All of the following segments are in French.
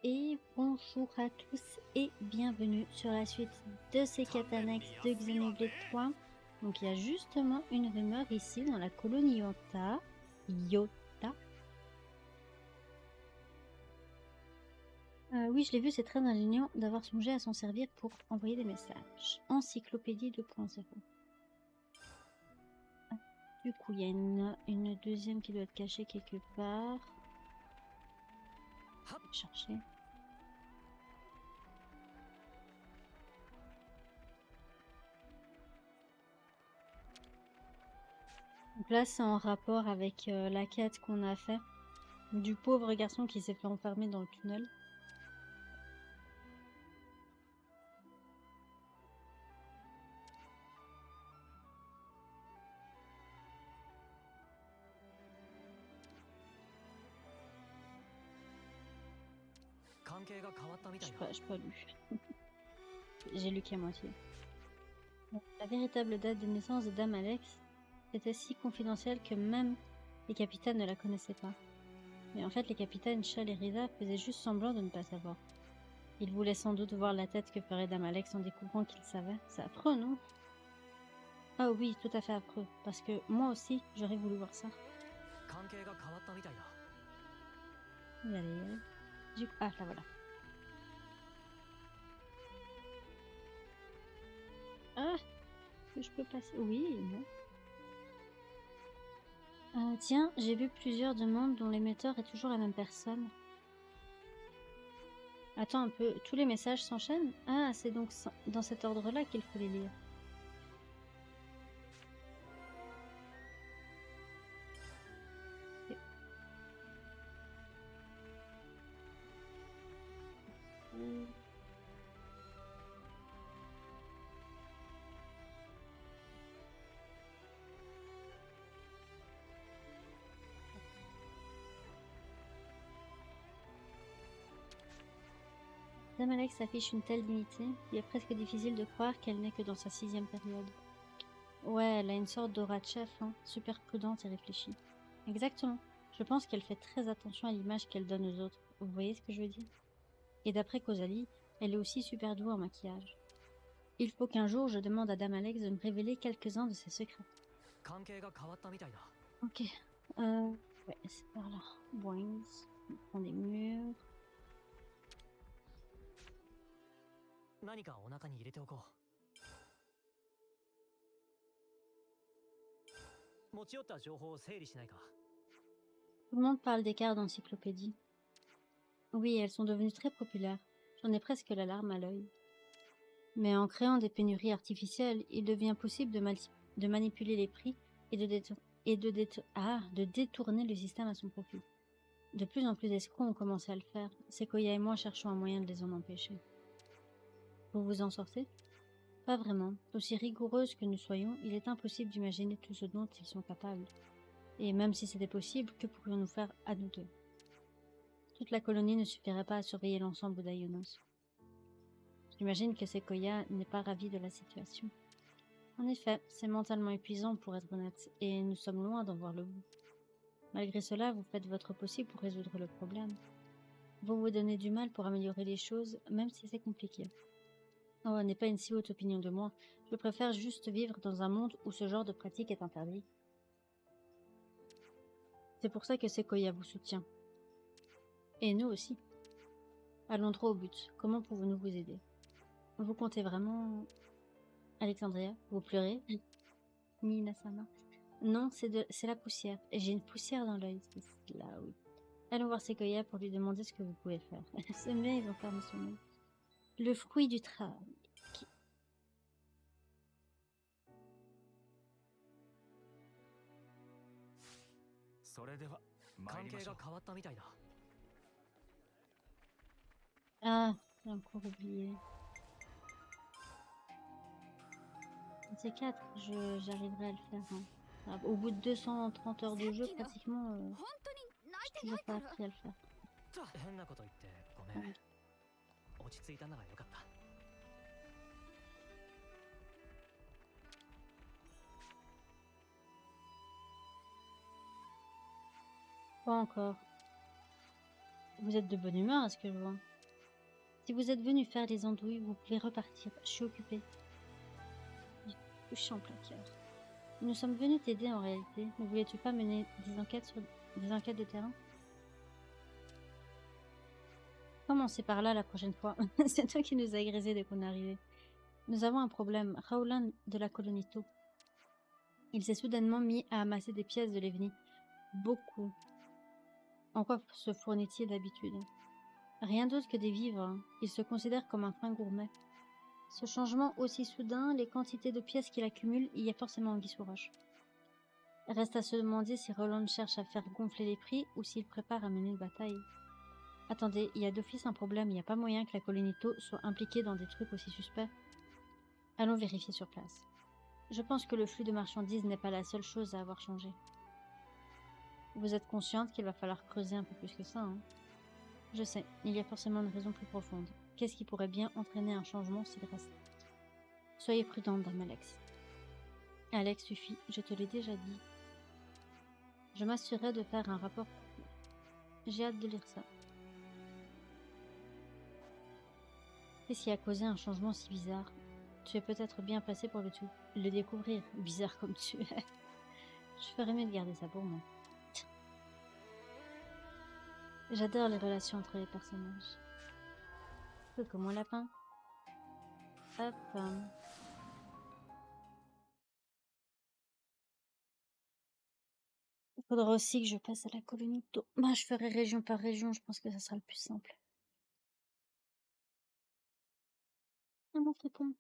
Et bonjour à tous et bienvenue sur la suite de ces quêtes annexes de Xenoblade 3. Donc il y a justement une rumeur ici dans la colonie Yota. Oui, je l'ai vu, c'est très ingénieux d'avoir songé à s'en servir pour envoyer des messages. Encyclopédie 2.0. Du coup, il y a une deuxième qui doit être cachée quelque part. Je vais chercher. Donc là, c'est en rapport avec la quête qu'on a fait du pauvre garçon qui s'est fait enfermer dans le tunnel. J'ai pas lu. J'ai lu qu'à moitié. La véritable date de naissance de Dame Alex était si confidentielle que même les capitaines ne la connaissaient pas. Mais en fait, les capitaines Shell et Risa faisaient juste semblant de ne pas savoir. Ils voulaient sans doute voir la tête que ferait Dame Alex en découvrant qu'ils savaient. C'est affreux, non? Ah oui, tout à fait affreux. Parce que moi aussi, j'aurais voulu voir ça. Allez, du coup, ah, là voilà. Ah, je peux passer. Oui, non. Tiens, j'ai vu plusieurs demandes dont l'émetteur est toujours la même personne. Attends un peu, tous les messages s'enchaînent? Ah, c'est donc dans cet ordre-là qu'il faut les lire. Ok. Dame Alex affiche une telle dignité, il est presque difficile de croire qu'elle n'est que dans sa 6e période. Ouais, elle a une sorte d'aura de chef, hein, super prudente et réfléchie. Exactement. Je pense qu'elle fait très attention à l'image qu'elle donne aux autres. Vous voyez ce que je veux dire? Et d'après Causalie, elle est aussi super douée en maquillage. Il faut qu'un jour je demande à Dame Alex de me révéler quelques-uns de ses secrets. Ok. Ouais, c'est par là. Boings. On prend des murs. Tout le monde parle des cartes d'encyclopédie. Oui, elles sont devenues très populaires. J'en ai presque la larme à l'œil. Mais en créant des pénuries artificielles, il devient possible de manipuler les prix et de détourner le système à son profit. De plus en plus d'escrocs ont commencé à le faire. Sequoia et moi cherchons un moyen de les en empêcher. Vous vous en sortez? Pas vraiment. Aussi rigoureuses que nous soyons, il est impossible d'imaginer tout ce dont ils sont capables. Et même si c'était possible, que pourrions-nous faire à nous deux? Toute la colonie ne suffirait pas à surveiller l'ensemble d'Aionos. J'imagine que Sequoia n'est pas ravie de la situation. En effet, c'est mentalement épuisant pour être honnête, et nous sommes loin d'en voir le bout. Malgré cela, vous faites votre possible pour résoudre le problème. Vous vous donnez du mal pour améliorer les choses, même si c'est compliqué. Oh, n'est pas une si haute opinion de moi. Je préfère juste vivre dans un monde où ce genre de pratique est interdit. C'est pour ça que Sequoia vous soutient. Et nous aussi. Allons droit au but. Comment pouvons-nous vous aider? Vous comptez vraiment... Alexandria, vous pleurez? Nina-sama. Non, c'est la poussière. Et j'ai une poussière dans l'œil. C'est là, oui. Allons voir Sequoia pour lui demander ce que vous pouvez faire. C'est bien, ils ont fermé son œil. Le fruit du travail. Ah, j'ai encore oublié. C'est 4, j'arriverai à le faire. Hein. Ah, au bout de 230 heures de jeu, pratiquement, j'ai toujours pas appris à le faire. Ouais. Pas encore. Vous êtes de bonne humeur, à ce que je vois. Si vous êtes venu faire les andouilles, vous pouvez repartir. Je suis occupée. Touché en plein cœur. Nous sommes venus t'aider en réalité. Ne voulais-tu pas mener des enquêtes de terrain? Commencez par là la prochaine fois. C'est toi qui nous as agrésés dès qu'on est arrivé. Nous avons un problème. Raoulin de la colonie Tau. Il s'est soudainement mis à amasser des pièces de l'Evni. Beaucoup. En quoi se fournit-il d'habitude? Rien d'autre que des vivres. Il se considère comme un fin gourmet. Ce changement aussi soudain, les quantités de pièces qu'il accumule, il y a forcément anguille sous roche. Reste à se demander si Roland cherche à faire gonfler les prix ou s'il prépare à mener une bataille. Attendez, il y a d'office un problème, il n'y a pas moyen que la colonie Tau soit impliquée dans des trucs aussi suspects. Allons vérifier sur place. Je pense que le flux de marchandises n'est pas la seule chose à avoir changé. Vous êtes consciente qu'il va falloir creuser un peu plus que ça, hein? Je sais, il y a forcément une raison plus profonde. Qu'est-ce qui pourrait bien entraîner un changement s'il reste? Soyez prudente, dame Alex. Alex, suffit, je te l'ai déjà dit. Je m'assurerai de faire un rapport. J'ai hâte de lire ça. Qu'est-ce qui a causé un changement si bizarre? Tu es peut-être bien placé pour le découvrir, bizarre comme tu es. Je ferais mieux de garder ça pour moi. J'adore les relations entre les personnages. Peu comme mon lapin. Hop. Il faudra aussi que je passe à la colonie de Tau. Bah, je ferai région par région, je pense que ça sera le plus simple. Ah mon fripon.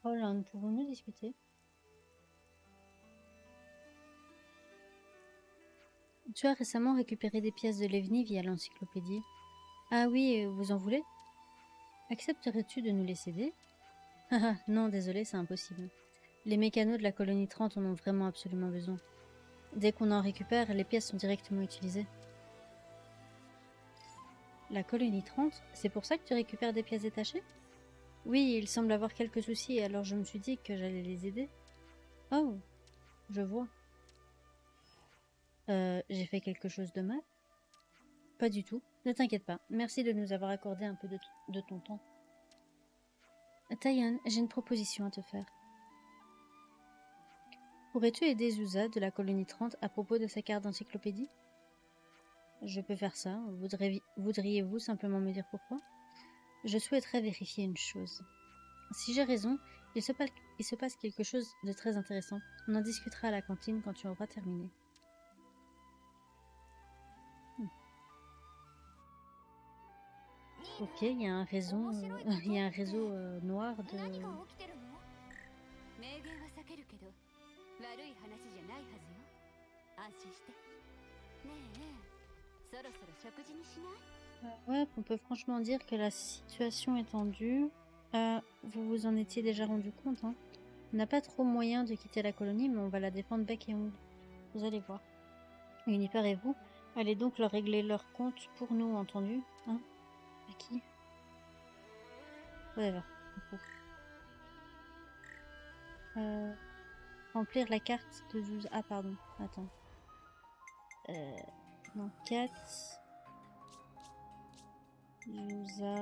Roland, pouvons-nous discuter? Tu as récemment récupéré des pièces de l'Evni via l'encyclopédie. Ah oui, vous en voulez? Accepterais-tu de nous les céder? Haha, non, désolé, c'est impossible. Les mécanos de la colonie 30 en ont vraiment absolument besoin. Dès qu'on en récupère, les pièces sont directement utilisées. La colonie 30, c'est pour ça que tu récupères des pièces détachées? Oui, il semble avoir quelques soucis, alors je me suis dit que j'allais les aider. Oh, je vois. J'ai fait quelque chose de mal? Pas du tout. Ne t'inquiète pas. Merci de nous avoir accordé un peu de ton temps. Tayan, j'ai une proposition à te faire. Pourrais-tu aider Zuza de la colonie 30 à propos de sa carte d'encyclopédie? Je peux faire ça. Voudriez-vous simplement me dire pourquoi? Je souhaiterais vérifier une chose. Si j'ai raison, il se passe quelque chose de très intéressant. On en discutera à la cantine quand tu auras terminé. Ok, il y a un réseau, noir de... Ouais, on peut franchement dire que la situation est tendue. Vous vous en étiez déjà rendu compte, hein? On n'a pas trop moyen de quitter la colonie, mais on va la défendre bec et ongle. Vous allez voir. Uniper et vous, allez donc leur régler leur compte pour nous, entendu? Hein? À qui? Whatever. Remplir la carte de 12... Ah, pardon. Attends. Non, 4... Zuza...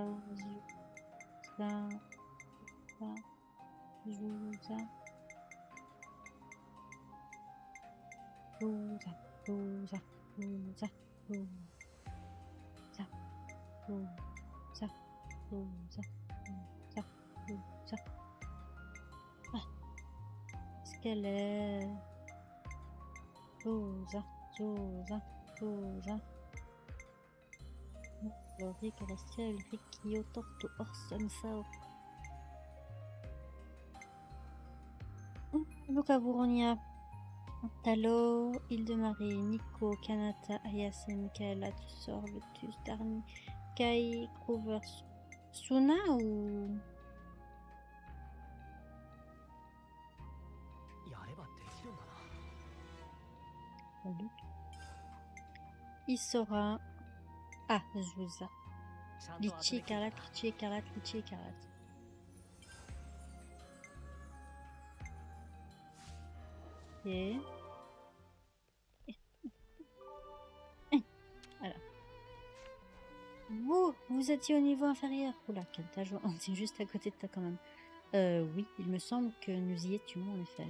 Ah, ce qu'elle est... Lori, Celestial, Rikio, Torto, Orson, Sao. Luca Buronia, Talo, Île de Marie, Nico, Kanata, Ayase, Michaela, Tussor, Lotus, Darni, Kai, Grover, Suna ou... Isora. Ah, Zuza. Litchi écarlate, litchi écarlate, litchi écarlate. Et... Alors. Vous étiez au niveau inférieur. Oula, quelle tâche, on est juste à côté de toi quand même. Oui, il me semble que nous y étions en effet.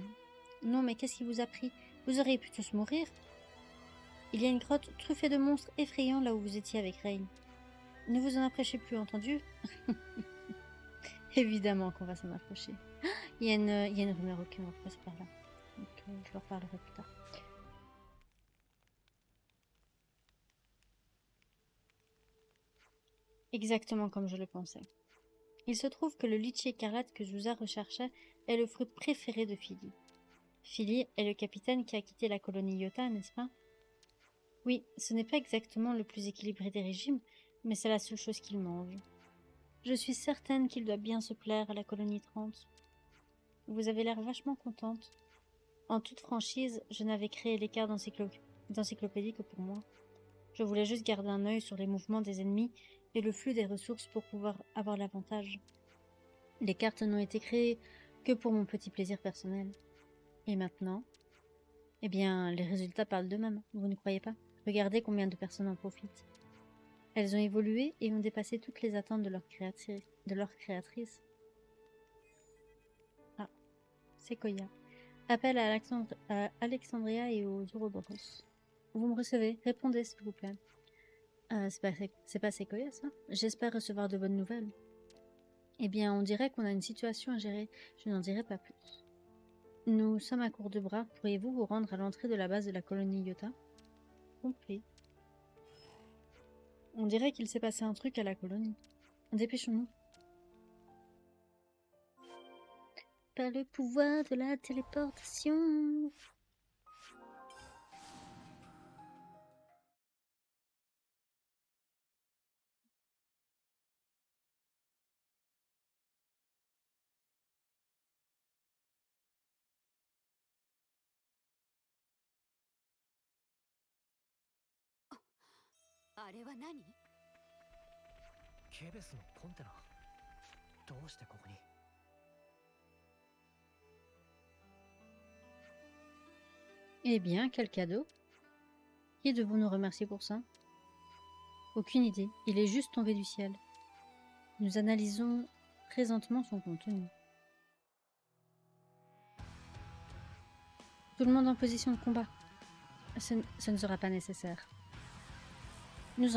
Non, mais qu'est-ce qui vous a pris? Vous auriez pu tous mourir. Il y a une grotte truffée de monstres effrayants là où vous étiez avec Rain. Ne vous en approchez plus, entendu? Évidemment qu'on va s'en approcher. Il y a une rumeur, ok, on va passer par là. Donc, je leur parlerai plus tard. Exactement comme je le pensais. Il se trouve que le litchi écarlate que Zusa recherchait est le fruit préféré de Philly. Philly est le capitaine qui a quitté la colonie Iota, n'est-ce pas? Oui, ce n'est pas exactement le plus équilibré des régimes, mais c'est la seule chose qu'il mange. Je suis certaine qu'il doit bien se plaire à la colonie 30. Vous avez l'air vachement contente. En toute franchise, je n'avais créé les cartes d'encyclopédie que pour moi. Je voulais juste garder un œil sur les mouvements des ennemis et le flux des ressources pour pouvoir avoir l'avantage. Les cartes n'ont été créées que pour mon petit plaisir personnel. Et maintenant, eh bien, les résultats parlent d'eux-mêmes, vous ne croyez pas? Regardez combien de personnes en profitent. Elles ont évolué et ont dépassé toutes les attentes de leur créatrice. Ah, Sequoia. Appel à Alexandria et aux Ouroboros. Vous me recevez? Répondez, s'il vous plaît. C'est pas Sequoia, ça? J'espère recevoir de bonnes nouvelles. Eh bien, on dirait qu'on a une situation à gérer. Je n'en dirai pas plus. Nous sommes à court de bras. Pourriez-vous vous rendre à l'entrée de la base de la colonie Iota? Compris. On dirait qu'il s'est passé un truc à la colonie. Dépêchons-nous. Par le pouvoir de la téléportation. Eh bien, quel cadeau. Qui est de vous nous remercier pour ça? Aucune idée. Il est juste tombé du ciel. Nous analysons présentement son contenu. Tout le monde en position de combat. Ce ne sera pas nécessaire. Nous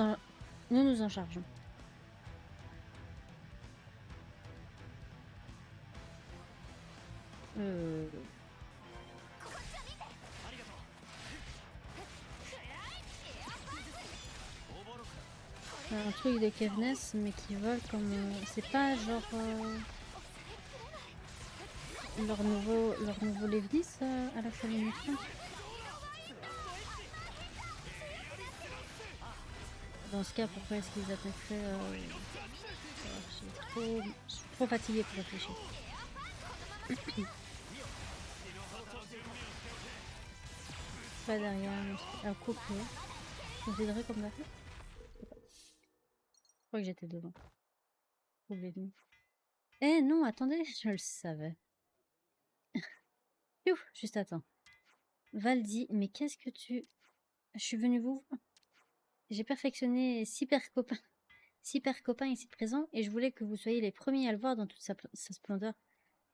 nous en chargeons. Un truc de Kevness, mais qui vole comme... c'est pas genre... leur nouveau Lévis à la colonie 30. Dans ce cas, pourquoi est-ce qu'ils attaqueraient je suis trop fatiguée pour réfléchir. Pas derrière, un coco. Je me viendrai comme la tête. Je crois que j'étais devant. Eh non, attendez, je le savais. Ouf, juste attends. Valdi, mais qu'est-ce que tu... Je suis venue vous voir. J'ai perfectionné 6 copains ici présents et je voulais que vous soyez les premiers à le voir dans toute sa splendeur.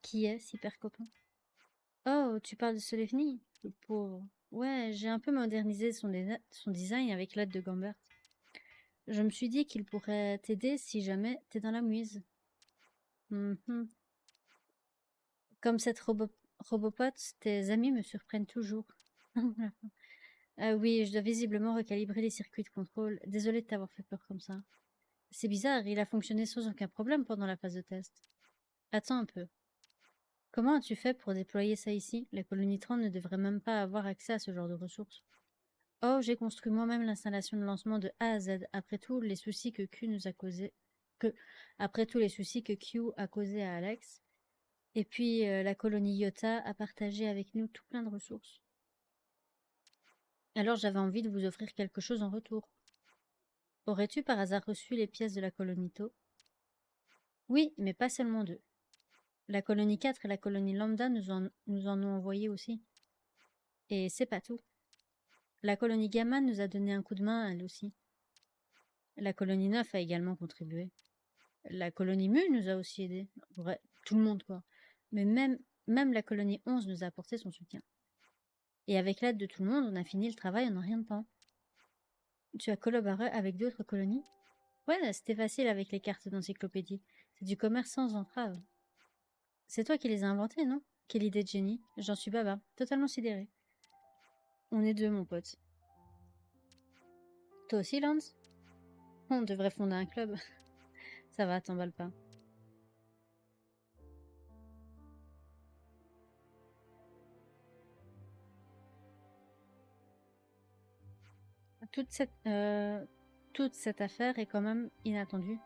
Qui est Super Copain? Oh, tu parles de Solevni? Le pauvre. Ouais, j'ai un peu modernisé son design avec l'aide de Gambert. Je me suis dit qu'il pourrait t'aider si jamais t'es dans la mouise. Comme cette robopote, tes amis me surprennent toujours. Oui, je dois visiblement recalibrer les circuits de contrôle. Désolée de t'avoir fait peur comme ça. C'est bizarre, il a fonctionné sans aucun problème pendant la phase de test. Attends un peu. Comment as-tu fait pour déployer ça ici? La colonie 30 ne devrait même pas avoir accès à ce genre de ressources. Oh, j'ai construit moi-même l'installation de lancement de A à Z, après tous les soucis que Q a causés à Alex. Et puis, la colonie Iota a partagé avec nous tout plein de ressources. Alors j'avais envie de vous offrir quelque chose en retour. Aurais-tu par hasard reçu les pièces de la colonie Tau? Oui, mais pas seulement d'eux. La colonie 4 et la colonie Lambda nous en ont envoyé aussi. Et c'est pas tout. La colonie Gamma nous a donné un coup de main, elle aussi. La colonie 9 a également contribué. La colonie Mu nous a aussi aidés. Ouais, tout le monde, quoi. Mais même la colonie 11 nous a apporté son soutien. Et avec l'aide de tout le monde, on a fini le travail en un rien de temps. Tu as collaboré avec d'autres colonies? Ouais, c'était facile avec les cartes d'encyclopédie. C'est du commerce sans entrave. C'est toi qui les as inventées, non? Quelle idée de génie. J'en suis baba, totalement sidérée. On est deux, mon pote. Toi aussi, Lance? On devrait fonder un club. Ça va, t'emballe pas. Toute cette affaire est quand même inattendue.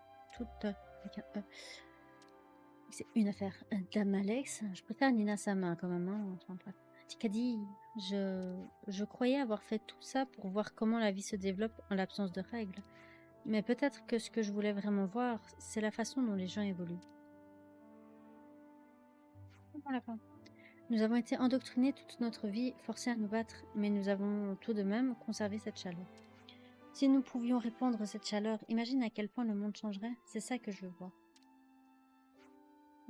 C'est une affaire. Dame Alex, je préfère Nina Sama quand même. Hein. Enfin, bref. Tikadi, je croyais avoir fait tout ça pour voir comment la vie se développe en l'absence de règles. Mais peut-être que ce que je voulais vraiment voir, c'est la façon dont les gens évoluent. Voilà. Nous avons été endoctrinés toute notre vie, forcés à nous battre, mais nous avons tout de même conservé cette chaleur. Si nous pouvions répandre cette chaleur, imagine à quel point le monde changerait. C'est ça que je veux voir.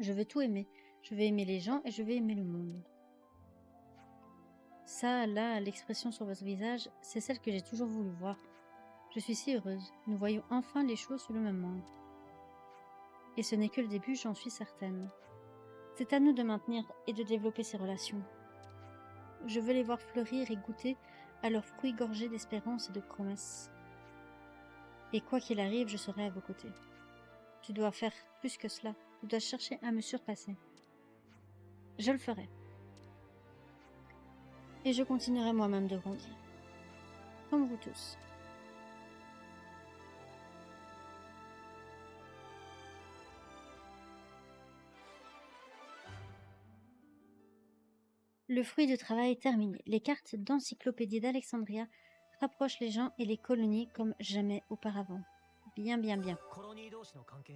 Je veux tout aimer. Je vais aimer les gens et je vais aimer le monde. Ça, là, l'expression sur votre visage, c'est celle que j'ai toujours voulu voir. Je suis si heureuse. Nous voyons enfin les choses sous le même angle. Et ce n'est que le début, j'en suis certaine. C'est à nous de maintenir et de développer ces relations. Je veux les voir fleurir et goûter à leurs fruits gorgés d'espérance et de promesses. Et quoi qu'il arrive, je serai à vos côtés. Tu dois faire plus que cela. Tu dois chercher à me surpasser. Je le ferai. Et je continuerai moi-même de grandir. Comme vous tous. Le fruit du travail est terminé. Les cartes d'encyclopédie d'Alexandria rapprochent les gens et les colonies comme jamais auparavant. Bien, bien, bien.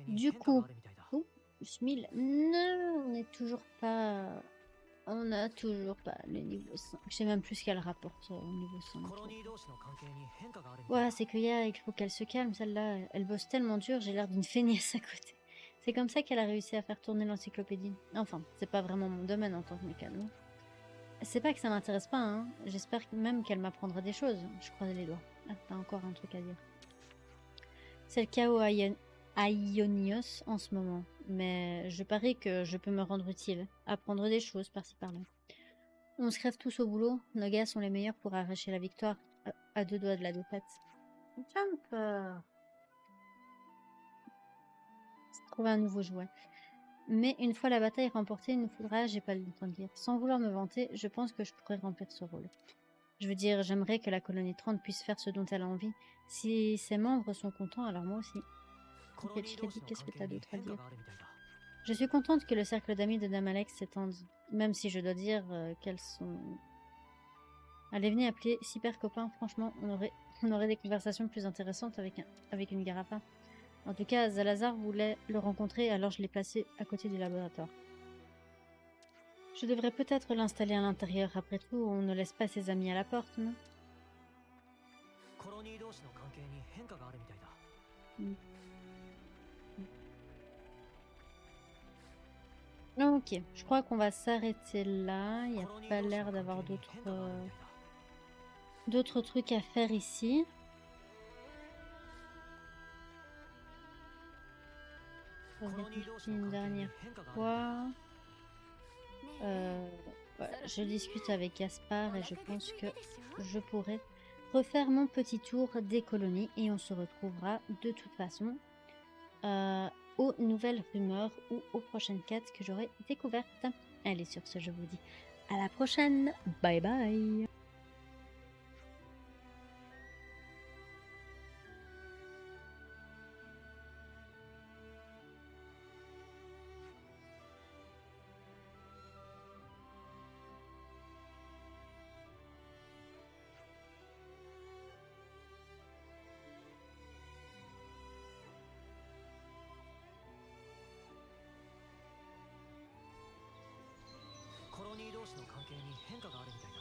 Du coup, oh, Smil, non, on n'a toujours pas le niveau 5. Je sais même plus ce qu'elle rapporte au niveau 5. Ouais, c'est qu'il faut qu'elle se calme, celle-là. Elle bosse tellement dur, j'ai l'air d'une feignasse à côté. C'est comme ça qu'elle a réussi à faire tourner l'encyclopédie. Enfin, c'est pas vraiment mon domaine en tant que mécano. C'est pas que ça m'intéresse pas, hein. J'espère même qu'elle m'apprendra des choses. Je croise les doigts. Ah, t'as encore un truc à dire. C'est le chaos à Ionios en ce moment. Mais je parie que je peux me rendre utile. Apprendre des choses par-ci par-là. On se crève tous au boulot. Nos gars sont les meilleurs pour arracher la victoire à deux doigts de la défaite. Jumper. Trouver un nouveau jouet. Mais une fois la bataille remportée, il nous faudra, j'ai pas le temps de dire. Sans vouloir me vanter, je pense que je pourrais remplir ce rôle. Je veux dire, j'aimerais que la colonie 30 puisse faire ce dont elle a envie. Si ses membres sont contents, alors moi aussi. Ok, Chikadi, qu'est-ce que t'as d'autre à dire? Je suis contente que le cercle d'amis de Dame Alex s'étende, même si je dois dire qu'elles sont... Allez, venez appeler super copains, franchement, on aurait des conversations plus intéressantes avec une Garapa. En tout cas, Zalazar voulait le rencontrer, alors je l'ai placé à côté du laboratoire. Je devrais peut-être l'installer à l'intérieur, après tout, on ne laisse pas ses amis à la porte, non? Ok, je crois qu'on va s'arrêter là. Il n'y a pas l'air d'avoir d'autres trucs à faire ici. On va vérifier une dernière fois. Voilà, je discute avec Gaspard et je pense que je pourrais refaire mon petit tour des colonies et on se retrouvera de toute façon aux nouvelles rumeurs ou aux prochaines quêtes que j'aurai découvertes. Allez, sur ce, je vous dis à la prochaine. Bye bye.コロニー同士の関係に変化があるみたいだ。